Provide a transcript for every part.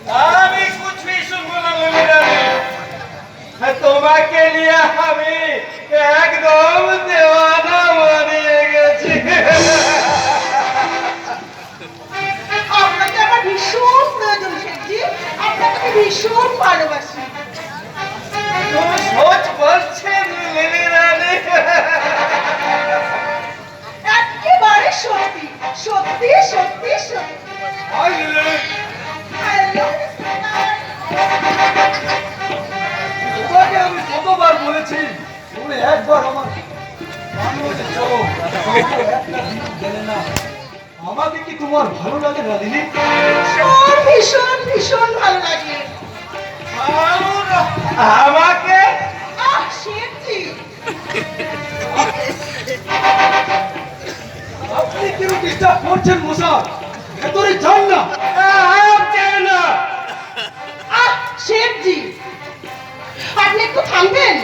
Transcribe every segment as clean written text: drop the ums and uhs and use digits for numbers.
আমি कुछ भी सुनবো না ললিরানী। তোমাকে নিয়ে আমি একদম দেওয়ানা মানিয়ে গেছি। আপনাকে আমার ভীষণ প্রয়োজন শেঠজি, আপনাকে আমি ভীষণ ভালোবাসি। তুমি সচ বলছেন ললিরানী? একেবারে সত্যি সত্যি সত্যি সত্যি। তোমাকে আমি কতবার বলেছি তুমি একবার আমার বাংলাতে চলো, একটা দিন গেলে না। আমাকে কি তোমার ভালো লাগে না লিলি? ভীষণ ভীষণ ভীষণ ভালো লাগে। আমাকে আহ শেঠজি, আপনি কেন ডিস্টার্ব করছেন মশাই? ভেতরে যান না। চাই না। আহ শেঠজি, আপনি একটু থামবেন।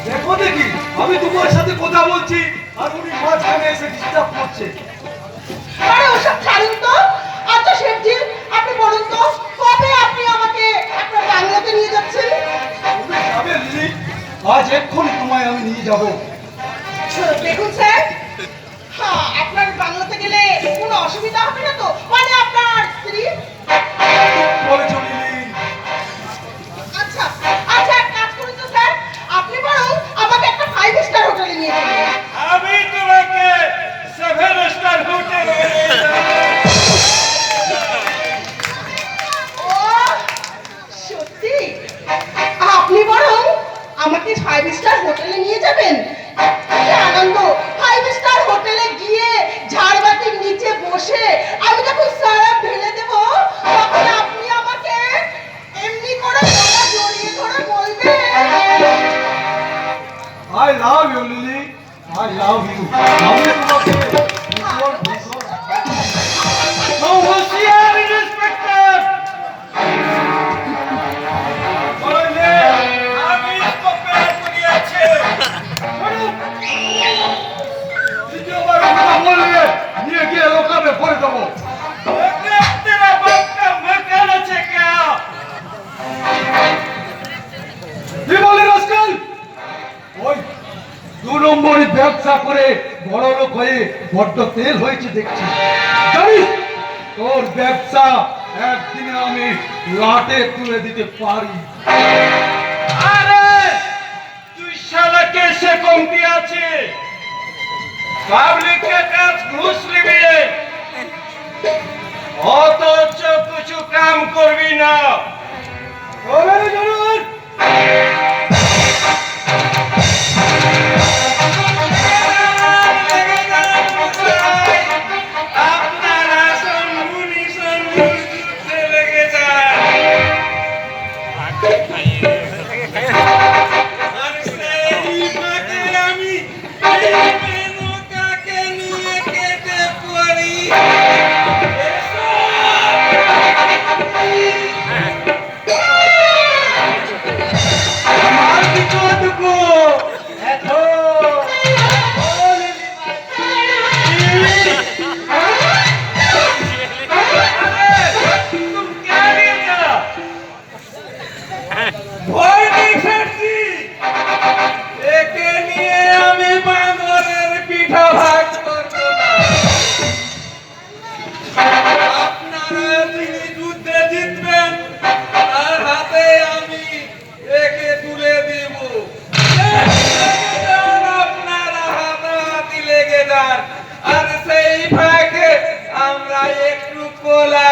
দেখো দেখি আমি তোমার সাথে কথা বলছি আর উনি মাঝখানে এসে ডিস্টার্ব করছে। আরে ওসব ছাড়ুন তো। আচ্ছা শেঠজি, আপনি বলুন তো কবে আপনি আমাকে আপনার বাংলাতে নিয়ে যাচ্ছেন? তুমি যাবে লিলি? আজ এক্ষুনি তোমায় আমি নিয়ে যাব। দেখুন স্যার, হ্যাঁ আপনার বাংলাতে গেলে কোনো অসুবিধা হবে না তো? মানে আপনার স্ত্রী? বলেছো লিলি? আচ্ছা আচ্ছা, এক কাজ করুন তো স্যার, আপনি বরং আমাকে একটা 5 স্টার হোটেলে নিয়ে যাবেন। আমি তোমাকে 7 স্টার হোটেলে নিয়ে যাব। ও সত্যি? আপনি বরং আমাকে 5 স্টার হোটেলে নিয়ে যাবেন? কি আনন্দ! 5 স্টার হোটেলে গিয়ে ঝাড়বাতির নিচে বসে আমি যখন সারা ঢেলে দেব, তখন আপনি আমাকে এমনি করে গলা জড়িয়ে ধরে বলবেন, I love you, Lily. I love you. আমি তোমাকে ভীষণ ভীষণ হোশিয়ার ইন্সপেক্টর, বলে আমি কপে করিয়াছে। দ্বিতীয়বার কথা বললে নিয়ে গিয়ে লোকাবে ভরে দেবো। तेरा बाप का मकान আছে क्या? কি বলে রাস্কাল? ওই 2 নম্বরই ব্যবসা করে বড় লোক হয়ে বড্ড তেল হয়েছে দেখছি। জানিস তোর ব্যবসা একদিনে আমি লাটে তুলে দিতে পারি। আরে তুই শালা কেসে কমতি আছে? পাবলিকের কাজ ঘুষ নিবি, অথচ কিছু কাম করবি না। ওরে জরুর আপনারা সঙ্গুনি সঙ্গুনিতে লেগে যান। আর সেই ফাঁকে আমি এই মেনকাকে নিয়ে কেটে পড়ি। আমার বিপদকো এখন तुम क्या ले जा? ভয় নেই শেঠজি, একে নিয়ে আমি বাঁদরের পিঠা ভাগ করব না। আপনারা যিনি যুদ্ধে জিতবেন তার হাতে আমি একে তুলে দিব। আপনারা হাতাহাতি লেগে যান, আর সেই ফাঁকে আমরা একটু কোলা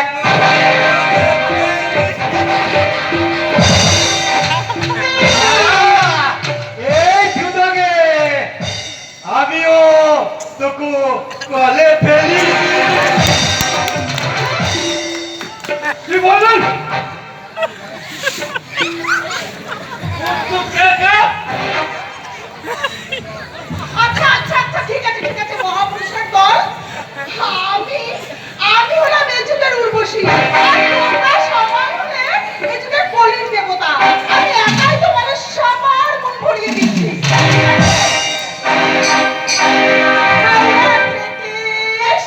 এই জুদোগে আমিও তোকে কলে ফেলি। কি বলেন? तो क्या क्या? আচ্ছা আচ্ছা আচ্ছা, ঠিক আছে ঠিক আছে মহাপুরুষের দল, আমি আমি হলাম এই যুগের উর্বশী, আর তোমরা সবাই হলে এই যুগের কলির দেবতা। আমি একাই তোমাদের সবার মন ভরিয়ে দিচ্ছি। আমরা পেটে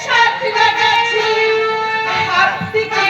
সাথী লাগাচ্ছি, হাত থেকে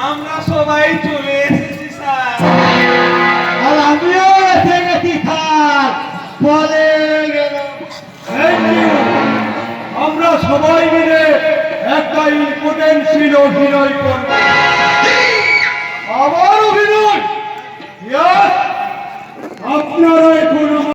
আমরা সবাই চলে এসেছি স্যার। আর আমিও এসে গেছি স্যার, বলে গেলাম। Thank you. আমরা সবাই মিলে একটা ইম্পর্টেন্ট সিন অভিনয় করব। আবার অভিনয়? Yes? আপনারা